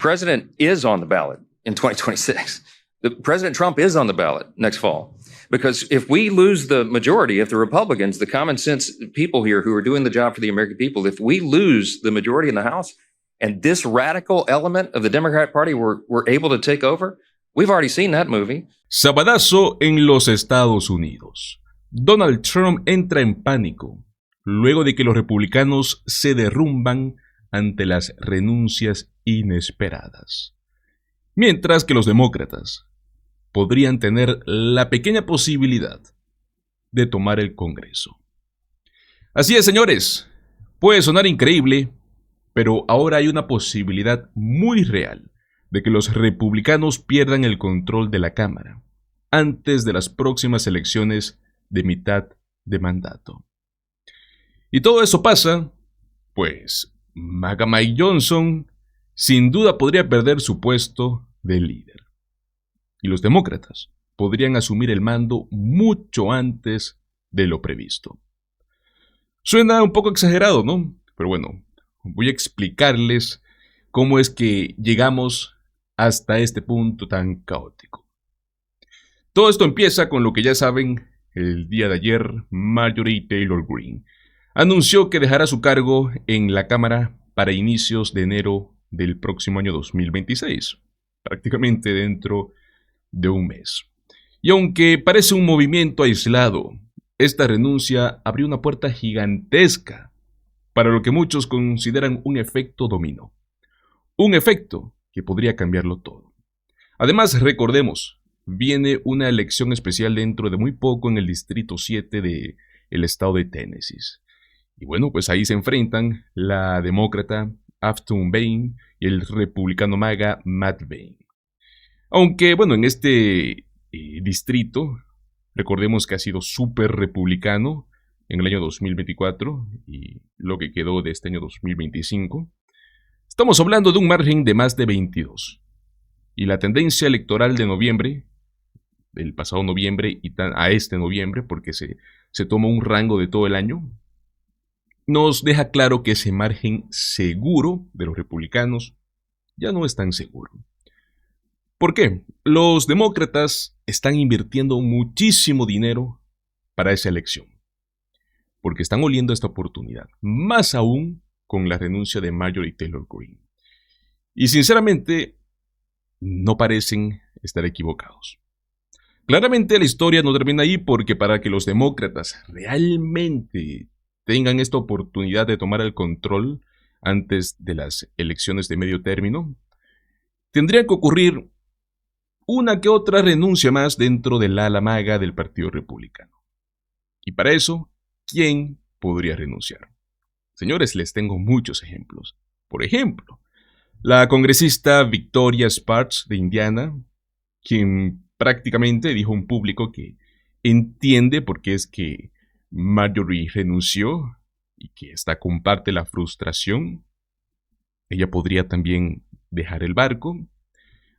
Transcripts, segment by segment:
president is on the ballot in 2026. President Trump is on the ballot next fall. Because if we lose the majority, if the Republicans, the common sense people here who are doing the job for the American people, if we lose the majority in the House and this radical element of the Democrat Party were able to take over, we've already seen that movie. Sabadazo en los Estados Unidos. Donald Trump entra en pánico luego de que los republicanos se derrumban ante las renuncias inesperadas. Mientras que los demócratas podrían tener la pequeña posibilidad de tomar el Congreso. Así es, señores, puede sonar increíble, pero ahora hay una posibilidad muy real de que los republicanos pierdan el control de la Cámara antes de las próximas elecciones de mitad de mandato. Y todo eso pasa, pues Mike Johnson sin duda podría perder su puesto de líder. Y los demócratas podrían asumir el mando mucho antes de lo previsto. Suena un poco exagerado, ¿no? Pero bueno, voy a explicarles cómo es que llegamos hasta este punto tan caótico. Todo esto empieza con lo que ya saben. El día de ayer, Marjorie Taylor Greene anunció que dejará su cargo en la Cámara para inicios de enero del próximo año 2026, prácticamente dentro de un mes. Y aunque parece un movimiento aislado, esta renuncia abrió una puerta gigantesca para lo que muchos consideran un efecto dominó. Un efecto que podría cambiarlo todo. Además, recordemos, viene una elección especial dentro de muy poco en el Distrito 7 del estado de Tennessee. Y bueno, pues ahí se enfrentan la demócrata Afton Bain y el republicano MAGA Matt Bain. Aunque, bueno, en este distrito, recordemos que ha sido súper republicano en el año 2024 y lo que quedó de este año 2025. Estamos hablando de un margen de más de 22. Y la tendencia electoral de noviembre, del pasado noviembre y a este noviembre, porque se toma un rango de todo el año, nos deja claro que ese margen seguro de los republicanos ya no es tan seguro. ¿Por qué? Los demócratas están invirtiendo muchísimo dinero para esa elección, porque están oliendo esta oportunidad, más aún con la renuncia de Marjorie Taylor Greene. Y sinceramente, no parecen estar equivocados. Claramente la historia no termina ahí, porque para que los demócratas realmente tengan esta oportunidad de tomar el control antes de las elecciones de medio término, tendría que ocurrir una que otra renuncia más dentro del ala MAGA del Partido Republicano. Y para eso, ¿quién podría renunciar? Señores, les tengo muchos ejemplos. Por ejemplo, la congresista Victoria Sparks de Indiana, quien prácticamente dijo en público que entiende por qué es que Marjorie renunció y que esta comparte la frustración. Ella podría también dejar el barco.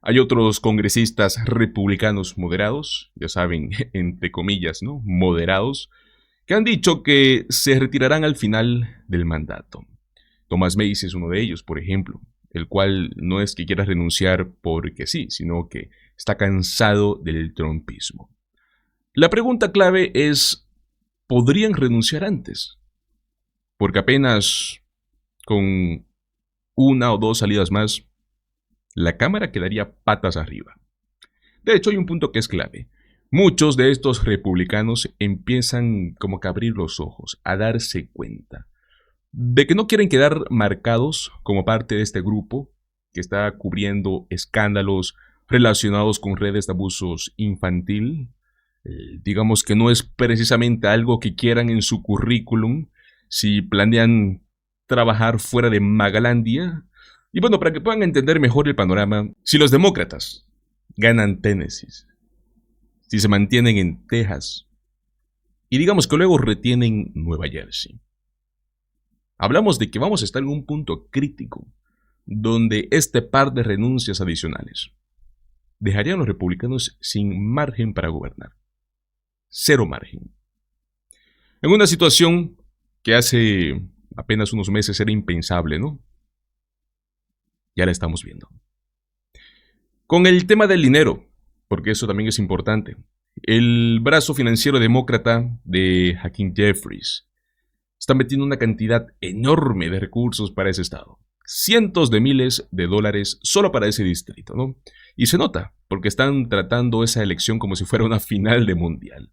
Hay otros congresistas republicanos moderados, ya saben, entre comillas, ¿no? Moderados, que han dicho que se retirarán al final del mandato. Thomas Macy es uno de ellos, por ejemplo, el cual no es que quiera renunciar porque sí, sino que está cansado del trumpismo. La pregunta clave es, ¿podrían renunciar antes? Porque apenas con una o dos salidas más, la Cámara quedaría patas arriba. De hecho, hay un punto que es clave. Muchos de estos republicanos empiezan como que a abrir los ojos, a darse cuenta de que no quieren quedar marcados como parte de este grupo que está cubriendo escándalos relacionados con redes de abusos infantil. Digamos que no es precisamente algo que quieran en su currículum si planean trabajar fuera de Magalandia. Y bueno, para que puedan entender mejor el panorama, si los demócratas ganan Tennessee, si se mantienen en Texas, y digamos que luego retienen Nueva Jersey, hablamos de que vamos a estar en un punto crítico, donde este par de renuncias adicionales dejarían a los republicanos sin margen para gobernar. Cero margen. En una situación que hace apenas unos meses era impensable, ¿no? Ya la estamos viendo. Con el tema del dinero, porque eso también es importante. El brazo financiero demócrata de Hakeem Jeffries está metiendo una cantidad enorme de recursos para ese estado. Cientos de miles de dólares solo para ese distrito, ¿no? Y se nota, porque están tratando esa elección como si fuera una final de mundial.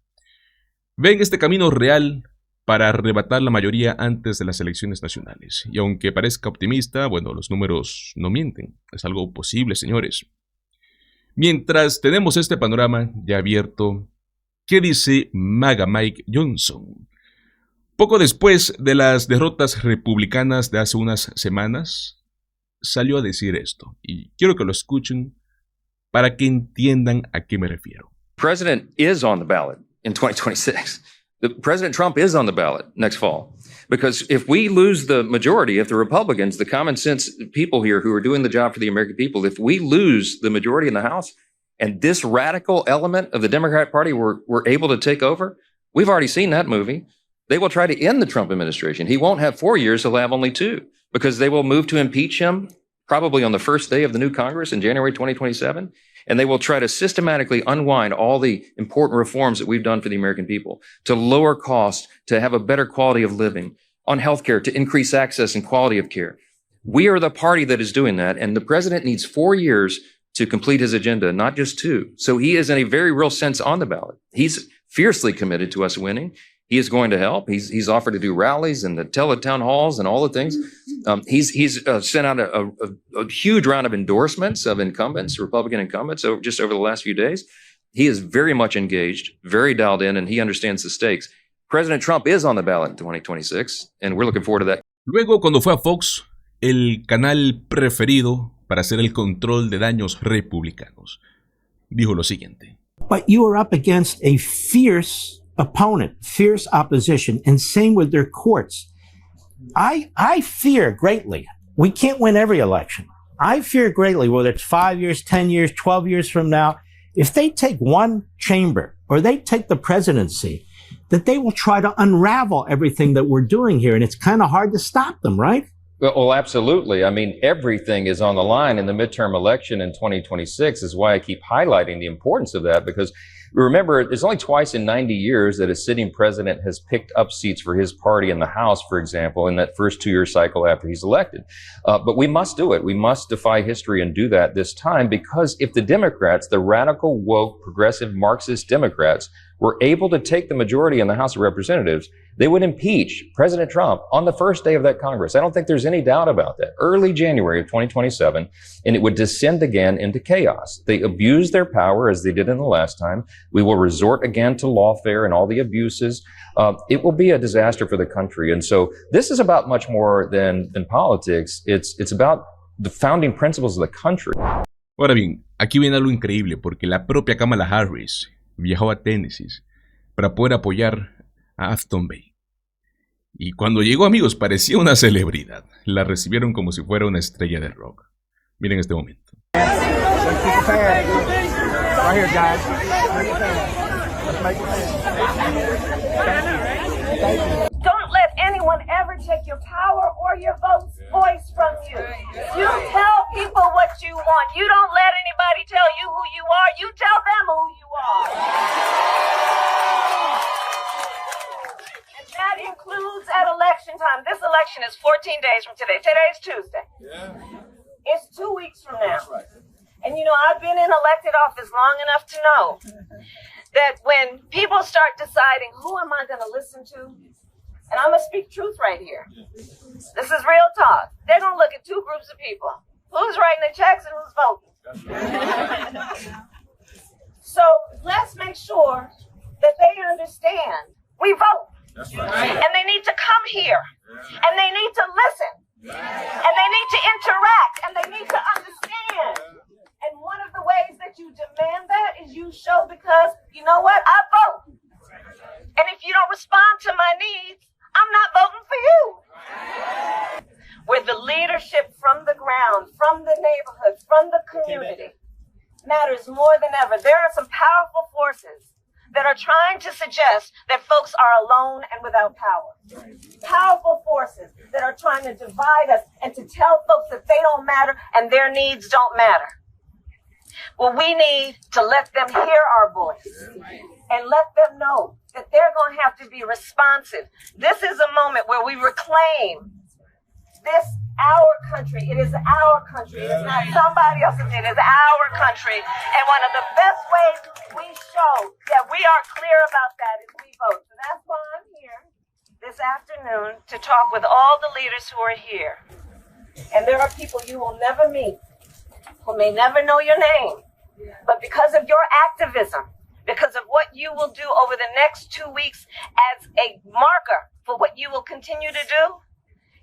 Ven este camino real para arrebatar la mayoría antes de las elecciones nacionales. Y aunque parezca optimista, bueno, los números no mienten. Es algo posible, señores. Mientras tenemos este panorama ya abierto, ¿qué dice MAGA Mike Johnson? Poco después de las derrotas republicanas de hace unas semanas, salió a decir esto. Y quiero que lo escuchen para que entiendan a qué me refiero. President is on the ballot in 2026. President Trump is on the ballot next fall. Because if we lose the majority, if the Republicans, the common sense people here who are doing the job for the American people, if we lose the majority in the House and this radical element of the Democrat Party were able to take over, we've already seen that movie. They will try to end the Trump administration. He won't have 4 years, he'll have only 2, because they will move to impeach him probably on the first day of the new Congress in January 2027. And they will try to systematically unwind all the important reforms that we've done for the American people, to lower costs, to have a better quality of living, on healthcare, to increase access and quality of care. We are the party that is doing that, and the president needs 4 years to complete his agenda, not just 2. So he is in a very real sense on the ballot. He's fiercely committed to us winning. He is going to help. He's offered to do rallies and the town halls and all the things. He's sent out a huge round of endorsements of incumbents, Republican incumbents, just over the last few days. He is very much engaged, very dialed in, and he understands the stakes. President Trump is on the ballot in 2026, and we're looking forward to that. Luego, cuando fue a Fox, el canal preferido para hacer el control de daños republicanos, dijo lo siguiente. But you are up against a fierce opponent, fierce opposition, and same with their courts. I fear greatly. We can't win every election. I fear greatly, whether it's 5 years, 10 years, 12 years from now, if they take one chamber or they take the presidency, that they will try to unravel everything that we're doing here. And it's kind of hard to stop them, right? Well, absolutely. I mean, everything is on the line in the midterm election in 2026 is why I keep highlighting the importance of that, because remember, it's only twice in 90 years that a sitting president has picked up seats for his party in the House, for example, in that first 2-year cycle after he's elected. But we must do it. We must defy history and do that this time, because if the Democrats, the radical, woke, progressive, Marxist Democrats, were able to take the majority in the House of Representatives, they would impeach President Trump on the first day of that Congress. I don't think there's any doubt about that. Early January of 2027, and it would descend again into chaos. They abuse their power as they did in the last time. We will resort again to lawfare and all the abuses. It will be a disaster for the country. And so this is about much more than politics. It's about the founding principles of the country. Ahora bien, aquí viene algo increíble, porque la propia Kamala Harris viajó a Tennessee para poder apoyar a Afton Bay. Y cuando llegó, amigos, parecía una celebridad. La recibieron como si fuera una estrella de rock. Miren este momento. Don't let anyone ever take your power or your voice from you. You tell people what you want. You don't let anybody tell you who you are. You tell them who you are. And that includes at election time. This election is 14 days from today. Today's Tuesday. Yeah. It's 2 weeks from now. That's right. And you know, I've been in elected office long enough to know that when people start deciding, who am I going to listen to? And I'm going to speak truth right here. This is real talk. They're going to look at 2 groups of people. Who's writing the checks and who's voting? So let's make sure that they understand we vote. That's right. And they need to come here. And they need to listen. And they need to interact. And they need to understand. And one of the ways that you demand that is you show, because, you know what, I vote. And if you don't respond to my needs, I'm not voting for you. Where the leadership from the ground, from the neighborhood, from the community matters more than ever. There are some powerful forces that are trying to suggest that folks are alone and without power. Powerful forces that are trying to divide us and to tell folks that they don't matter and their needs don't matter. Well, we need to let them hear our voice and let them know that they're going to have to be responsive. This is a moment where we reclaim this, our country. It is our country. It is not somebody else's. It is our country. And one of the best ways we show that we are clear about that is we vote. So that's why I'm here this afternoon to talk with all the leaders who are here. And there are people you will never meet who may never know your name, but because of your activism, because of what you will do over the next 2 weeks as a marker for what you will continue to do,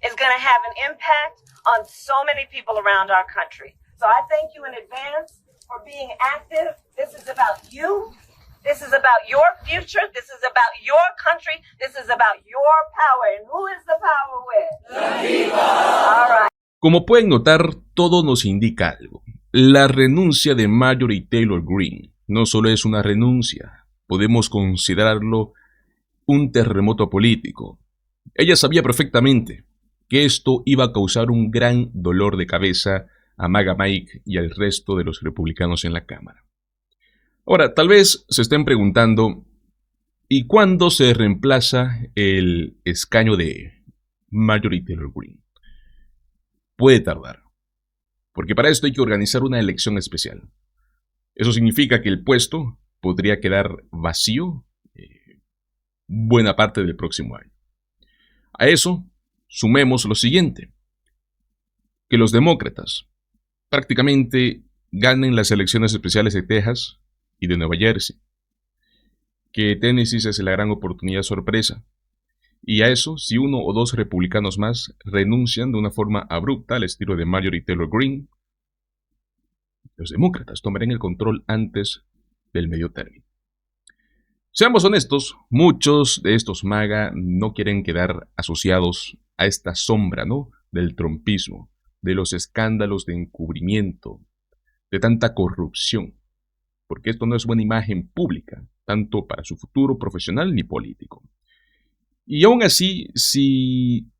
is going to have an impact on so many people around our country. So I thank you in advance for being active. This is about you. This is about your future. This is about your country. This is about your power. And who is the power with? The people. All right. Como pueden notar, todo nos indica algo. La renuncia de Marjorie Taylor Greene no solo es una renuncia, podemos considerarlo un terremoto político. Ella sabía perfectamente que esto iba a causar un gran dolor de cabeza a MAGA Mike y al resto de los republicanos en la Cámara. Ahora, tal vez se estén preguntando, ¿y cuándo se reemplaza el escaño de Marjorie Taylor Greene? Puede tardar, porque para esto hay que organizar una elección especial. Eso significa que el puesto podría quedar vacío buena parte del próximo año. A eso sumemos lo siguiente, que los demócratas prácticamente ganen las elecciones especiales de Texas y de Nueva Jersey, que Tennessee es la gran oportunidad sorpresa, y a eso, si uno o dos republicanos más renuncian de una forma abrupta al estilo de Marjorie Taylor Greene, los demócratas tomarán el control antes del medio término. Seamos honestos, muchos de estos MAGA no quieren quedar asociados a esta sombra, ¿no?, del trumpismo, de los escándalos de encubrimiento, de tanta corrupción, porque esto no es buena imagen pública, tanto para su futuro profesional ni político. Y aún así, si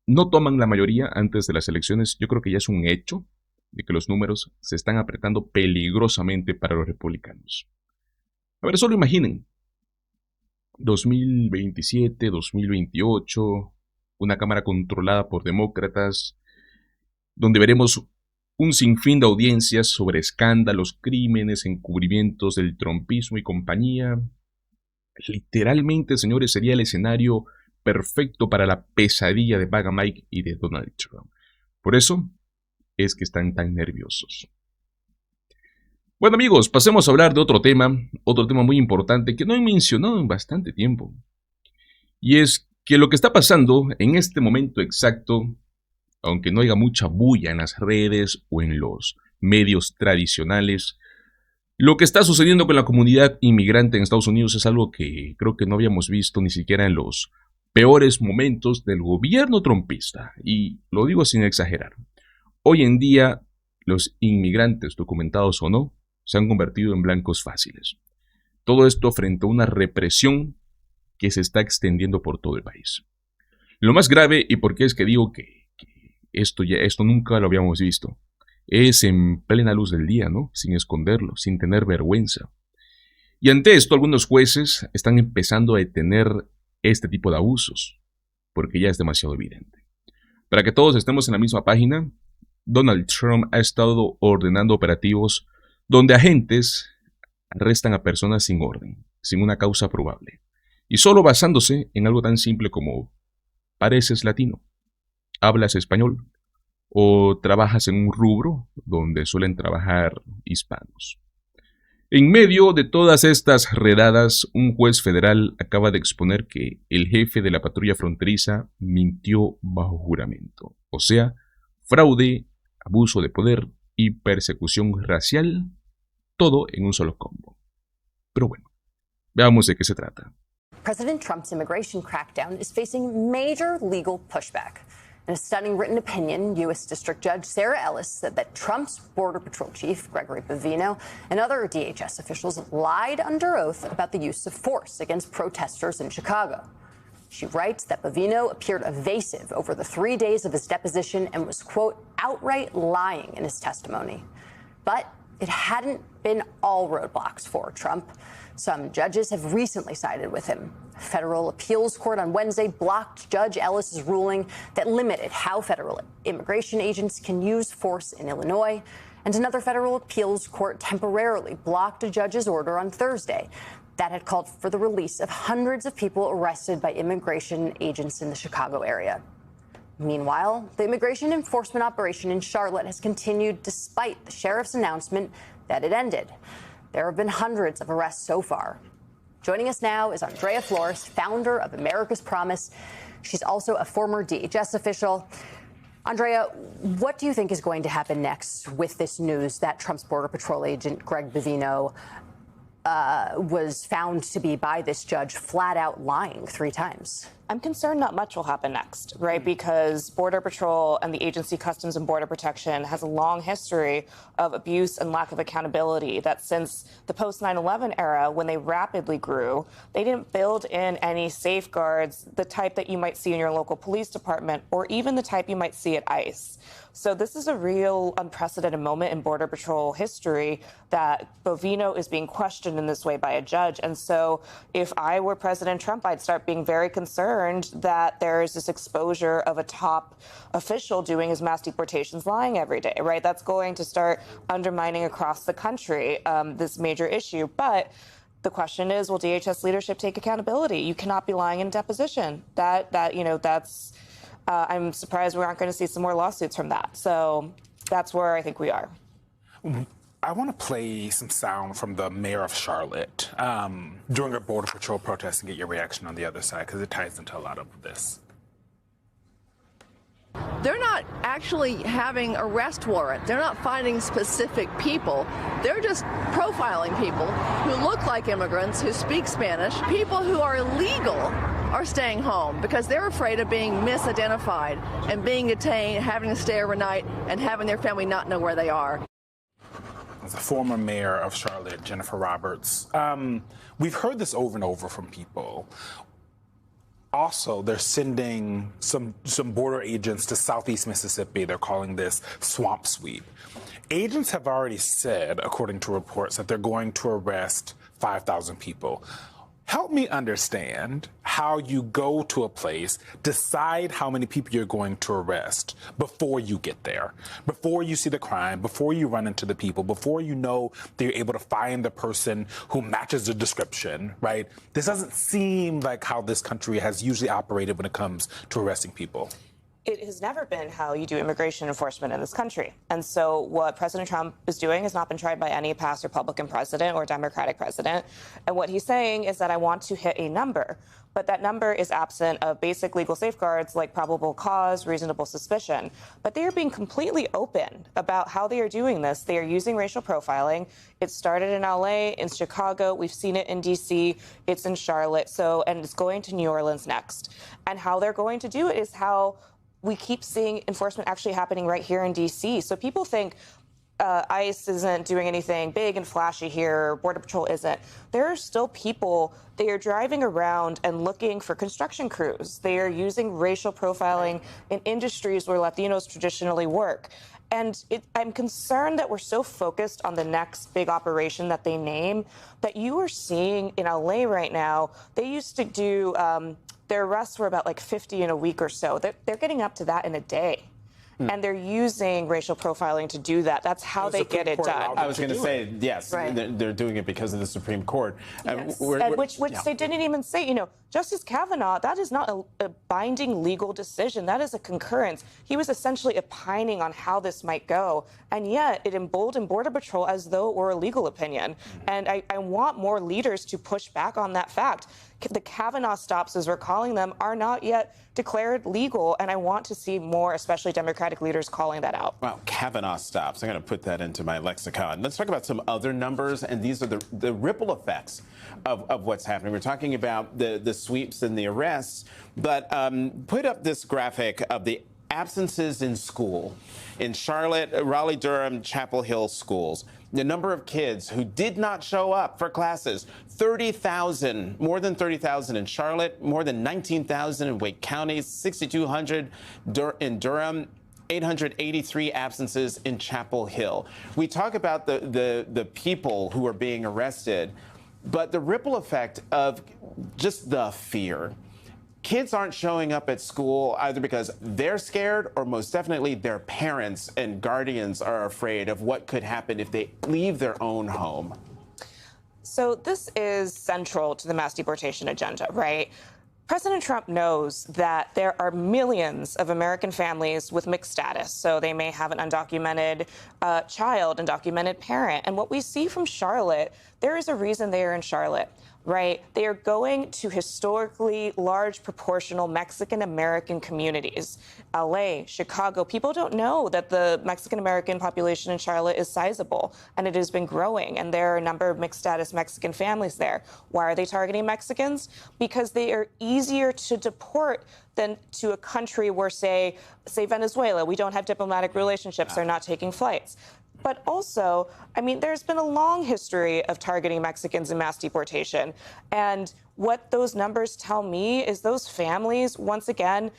no toman la mayoría antes de las elecciones, yo creo que ya es un hecho de que los números se están apretando peligrosamente para los republicanos. A ver, solo imaginen, 2027, 2028, una Cámara controlada por demócratas, donde veremos un sinfín de audiencias sobre escándalos, crímenes, encubrimientos del trumpismo y compañía. Literalmente, señores, sería el escenario perfecto para la pesadilla de MAGA Mike y de Donald Trump. Por eso es que están tan nerviosos. Bueno, amigos, pasemos a hablar de otro tema muy importante que no he mencionado en bastante tiempo. Y es que lo que está pasando en este momento exacto, aunque no haya mucha bulla en las redes o en los medios tradicionales, lo que está sucediendo con la comunidad inmigrante en Estados Unidos es algo que creo que no habíamos visto ni siquiera en los peores momentos del gobierno trumpista. Y lo digo sin exagerar. Hoy en día, los inmigrantes, documentados o no, se han convertido en blancos fáciles. Todo esto frente a una represión que se está extendiendo por todo el país. Lo más grave, y por qué es que digo que esto nunca lo habíamos visto, es en plena luz del día, ¿no? Sin esconderlo, sin tener vergüenza. Y ante esto, algunos jueces están empezando a detener este tipo de abusos, porque ya es demasiado evidente. Para que todos estemos en la misma página, Donald Trump ha estado ordenando operativos donde agentes arrestan a personas sin orden, sin una causa probable, y solo basándose en algo tan simple como pareces latino, hablas español, o trabajas en un rubro donde suelen trabajar hispanos. En medio de todas estas redadas, un juez federal acaba de exponer que el jefe de la patrulla fronteriza mintió bajo juramento, o sea, fraude, abuso de poder y persecución racial, todo en un solo combo. Pero bueno, veamos de qué se trata. President Trump's immigration crackdown is facing major legal pushback. In a stunning written opinion, U.S. District Judge Sarah Ellis said that Trump's Border Patrol Chief, Gregory Pavino, and other DHS officials lied under oath about the use of force against protesters in Chicago. She writes that Pavino appeared evasive over the 3 days of his deposition and was, quote, outright lying in his testimony. But it hadn't been all roadblocks for Trump. Some judges have recently sided with him. A federal appeals court on Wednesday blocked Judge Ellis's ruling that limited how federal immigration agents can use force in Illinois. And another federal appeals court temporarily blocked a judge's order on Thursday that had called for the release of hundreds of people arrested by immigration agents in the Chicago area. Meanwhile, the immigration enforcement operation in Charlotte has continued despite the sheriff's announcement that it ended. There have been hundreds of arrests so far. Joining us now is Andrea Flores, founder of America's Promise. She's also a former DHS official. Andrea, what do you think is going to happen next with this news that Trump's Border Patrol agent Greg Bovino was found to be by this judge flat out lying 3 times? I'm concerned not much will happen next, right? Because Border Patrol and the agency Customs and Border Protection has a long history of abuse and lack of accountability. That since the post 9/11 era, when they rapidly grew, they didn't build in any safeguards, the type that you might see in your local police department or even the type you might see at ICE. So this is a real unprecedented moment in Border Patrol history that Bovino is being questioned in this way by a judge. And so if I were President Trump, I'd start being very concerned that there is this exposure of a top official doing his mass deportations lying every day, right? That's going to start undermining across the country this major issue. But the question is, will DHS leadership take accountability? You cannot be lying in deposition. I'm surprised we aren't going to see some more lawsuits from that. So that's where I think we are. I want to play some sound from the mayor of Charlotte during a Border Patrol protest and get your reaction on the other side, because it ties into a lot of this. They're not actually having arrest warrant. They're not finding specific people. They're just profiling people who look like immigrants, who speak Spanish. People who are illegal are staying home because they're afraid of being misidentified and being detained, having to stay overnight, and having their family not know where they are. As a former mayor of Charlotte, Jennifer Roberts, we've heard this over and over from people. Also, they're sending some border agents to Southeast Mississippi. They're calling this swamp sweep. Agents have already said, according to reports, that they're going to arrest 5,000 people. Help me understand how you go to a place, decide how many people you're going to arrest before you get there, before you see the crime, before you run into the people, before you know that you're able to find the person who matches the description, right? This doesn't seem like how this country has usually operated when it comes to arresting people. It has never been how you do immigration enforcement in this country. And so what President Trump is doing has not been tried by any past Republican president or Democratic president. And what he's saying is that I want to hit a number, but that number is absent of basic legal safeguards like probable cause, reasonable suspicion. But they are being completely open about how they are doing this. They are using racial profiling. It started in LA, in Chicago. We've seen it in DC. It's in Charlotte. And it's going to New Orleans next. And how they're going to do it is how we keep seeing enforcement actually happening right here in D.C. So people think ICE isn't doing anything big and flashy here, Border Patrol isn't. There are still people, they are driving around and looking for construction crews. They are using racial profiling in industries where Latinos traditionally work. And I'm concerned that we're so focused on the next big operation that they name that you are seeing in LA right now. They used to do their arrests were about like 50 in a week or so. They're getting up to that in a day. And they're using racial profiling to do that. That's how they get it done. I was going to say, yes, right. They're doing it because of the Supreme Court. Yes. Which they didn't even say, Justice Kavanaugh, that is not a binding legal decision. That is a concurrence. He was essentially opining on how this might go. And yet it emboldened Border Patrol as though it were a legal opinion. And I want more leaders to push back on that fact. The Kavanaugh stops, as we're calling them, are not yet declared legal, and I want to see more, especially Democratic leaders, calling that out. Wow, Kavanaugh stops. I'm going to put that into my lexicon. Let's talk about some other numbers, and these are the ripple effects of what's happening. We're talking about the sweeps and the arrests, but put up this graphic of the absences in school in Charlotte, Raleigh, Durham, Chapel Hill schools. The number of kids who did not show up for classes, 30,000, more than 30,000 in Charlotte, more than 19,000 in Wake County, 6,200 in Durham. 883 absences in Chapel Hill. We talk about the people who are being arrested, but the ripple effect of just the fear. Kids aren't showing up at school either because they're scared or most definitely their parents and guardians are afraid of what could happen if they leave their own home. So this is central to the mass deportation agenda, right? President Trump knows that there are millions of American families with mixed status. So they may have an undocumented child, undocumented parent. And what we see from Charlotte, there is a reason they are in Charlotte, right? They are going to historically large proportional Mexican-American communities. LA, Chicago, people don't know that the Mexican-American population in Charlotte is sizable, and it has been growing, and there are a number of mixed-status Mexican families there. Why are they targeting Mexicans? Because they are easier to deport than to a country where, say Venezuela, we don't have diplomatic relationships, they're not taking flights. But also, I mean, there's been a long history of targeting Mexicans in mass deportation. And what those numbers tell me is those families, once again,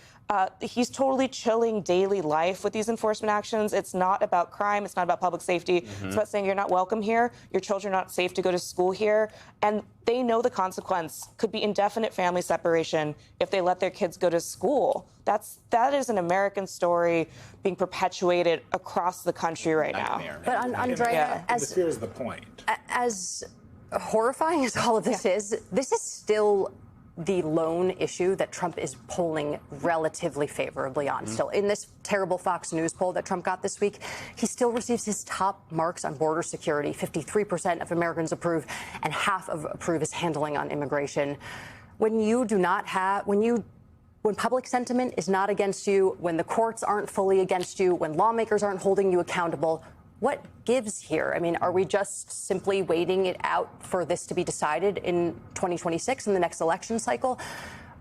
he's totally chilling daily life with these enforcement actions. It's not about crime. It's not about public safety. It's about saying you're not welcome here. Your children are not safe to go to school here. And they know the consequence could be indefinite family separation if they let their kids go to school. That is an American story being perpetuated across the country right now. But Andrea, here's the point. As horrifying as all of this is, this is still the lone issue that Trump is polling relatively favorably on. Still, in this terrible Fox News poll that Trump got this week, he still receives his top marks on border security. 53% of Americans approve, and half of approve his handling on immigration. When you do not have, when public sentiment is not against you, when the courts aren't fully against you, when lawmakers aren't holding you accountable, what gives here? I mean, are we just simply waiting it out for this to be decided in 2026 in the next election cycle?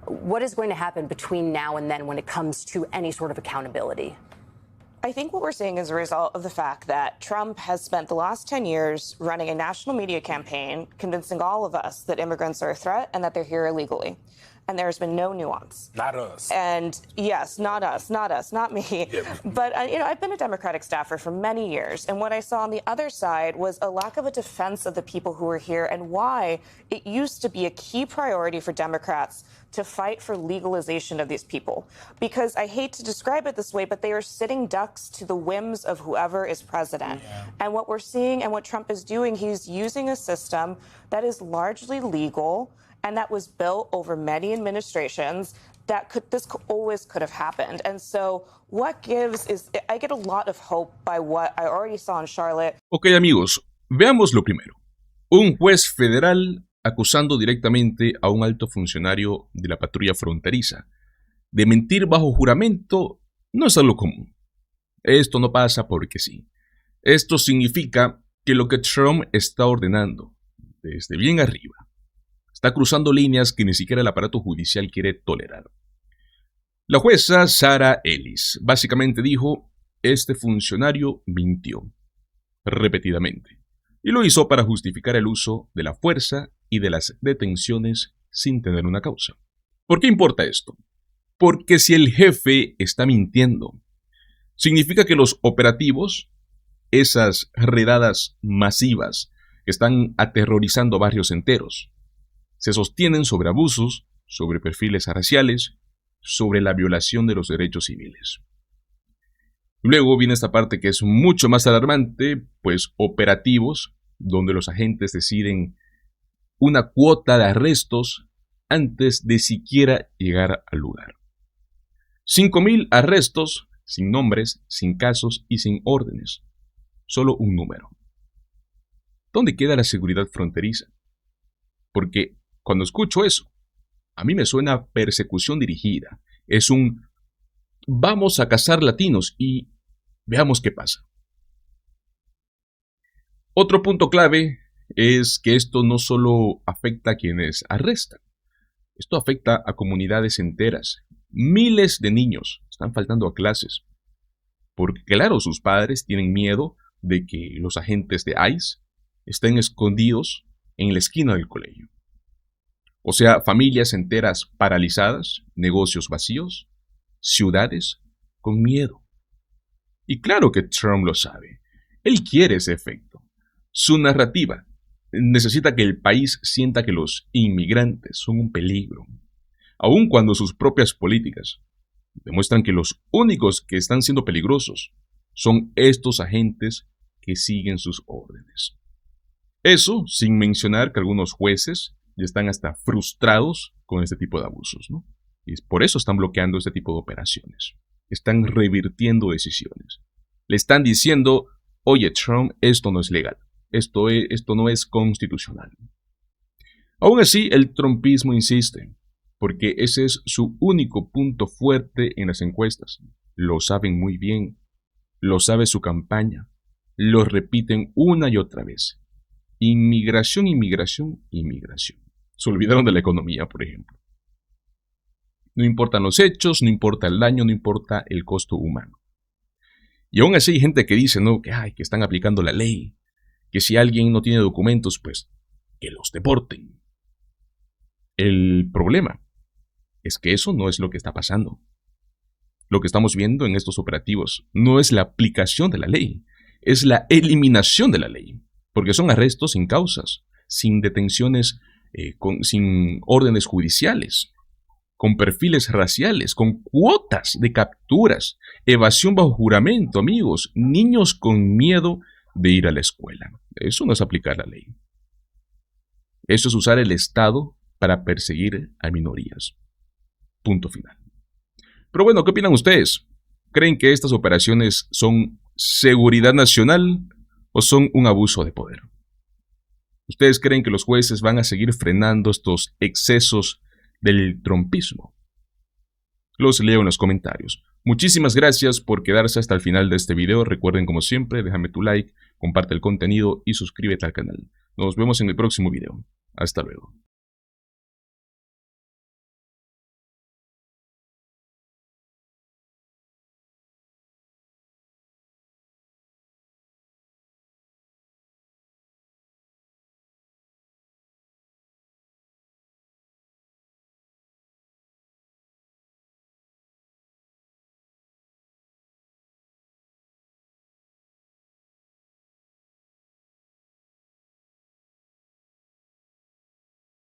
What is going to happen between now and then when it comes to any sort of accountability? I think what we're seeing is a result of the fact that Trump has spent the last 10 years running a national media campaign convincing all of us that immigrants are a threat and that they're here illegally. And there's been no nuance. Not us. And yes, not us, not me. Yep. But, I've been a Democratic staffer for many years. And what I saw on the other side was a lack of a defense of the people who are here and why it used to be a key priority for Democrats to fight for legalization of these people. Because I hate to describe it this way, but they are sitting ducks to the whims of whoever is president. Yeah. And what we're seeing and what Trump is doing, he's using a system that is largely legal and that was built over many administrations, this always could have happened. And so what gives is, I get a lot of hope by what I already saw in Charlotte. Ok, amigos, veamos lo primero. Un juez federal acusando directamente a un alto funcionario de la patrulla fronteriza de mentir bajo juramento no es algo común. Esto no pasa porque sí. Esto significa que lo que Trump está ordenando desde bien arriba está cruzando líneas que ni siquiera el aparato judicial quiere tolerar. La jueza Sarah Ellis básicamente dijo, este funcionario mintió repetidamente y lo hizo para justificar el uso de la fuerza y de las detenciones sin tener una causa. ¿Por qué importa esto? Porque si el jefe está mintiendo, significa que los operativos, esas redadas masivas que están aterrorizando barrios enteros, se sostienen sobre abusos, sobre perfiles raciales, sobre la violación de los derechos civiles. Luego viene esta parte que es mucho más alarmante, pues operativos donde los agentes deciden una cuota de arrestos antes de siquiera llegar al lugar. 5,000 arrestos sin nombres, sin casos y sin órdenes. Solo un número. ¿Dónde queda la seguridad fronteriza? Porque cuando escucho eso, a mí me suena persecución dirigida. Es un vamos a cazar latinos y veamos qué pasa. Otro punto clave es que esto no solo afecta a quienes arrestan. Esto afecta a comunidades enteras. Miles de niños están faltando a clases. Porque claro, sus padres tienen miedo de que los agentes de ICE estén escondidos en la esquina del colegio. O sea, familias enteras paralizadas, negocios vacíos, ciudades con miedo. Y claro que Trump lo sabe. Él quiere ese efecto. Su narrativa necesita que el país sienta que los inmigrantes son un peligro, aun cuando sus propias políticas demuestran que los únicos que están siendo peligrosos son estos agentes que siguen sus órdenes. Eso sin mencionar que algunos jueces ya están hasta frustrados con este tipo de abusos, ¿no? Y por eso están bloqueando este tipo de operaciones. Están revirtiendo decisiones. Le están diciendo, oye Trump, esto no es legal. Esto no es constitucional. Aún así, el trumpismo insiste, porque ese es su único punto fuerte en las encuestas. Lo saben muy bien. Lo sabe su campaña. Lo repiten una y otra vez. Inmigración, inmigración, inmigración. Se olvidaron de la economía, por ejemplo. No importan los hechos, no importa el daño, no importa el costo humano. Y aún así hay gente que dice, ¿no? Que están aplicando la ley. Que si alguien no tiene documentos, pues que los deporten. El problema es que eso no es lo que está pasando. Lo que estamos viendo en estos operativos no es la aplicación de la ley, es la eliminación de la ley. Porque son arrestos sin causas, sin detenciones, sin órdenes judiciales, con perfiles raciales, con cuotas de capturas, evasión bajo juramento, amigos, niños con miedo de ir a la escuela. Eso no es aplicar la ley. Eso es usar el Estado para perseguir a minorías. Punto final. Pero bueno, ¿qué opinan ustedes? ¿Creen que estas operaciones son seguridad nacional o son un abuso de poder? ¿Ustedes creen que los jueces van a seguir frenando estos excesos del trumpismo? Los leo en los comentarios. Muchísimas gracias por quedarse hasta el final de este video. Recuerden, como siempre, déjame tu like, comparte el contenido y suscríbete al canal. Nos vemos en el próximo video. Hasta luego.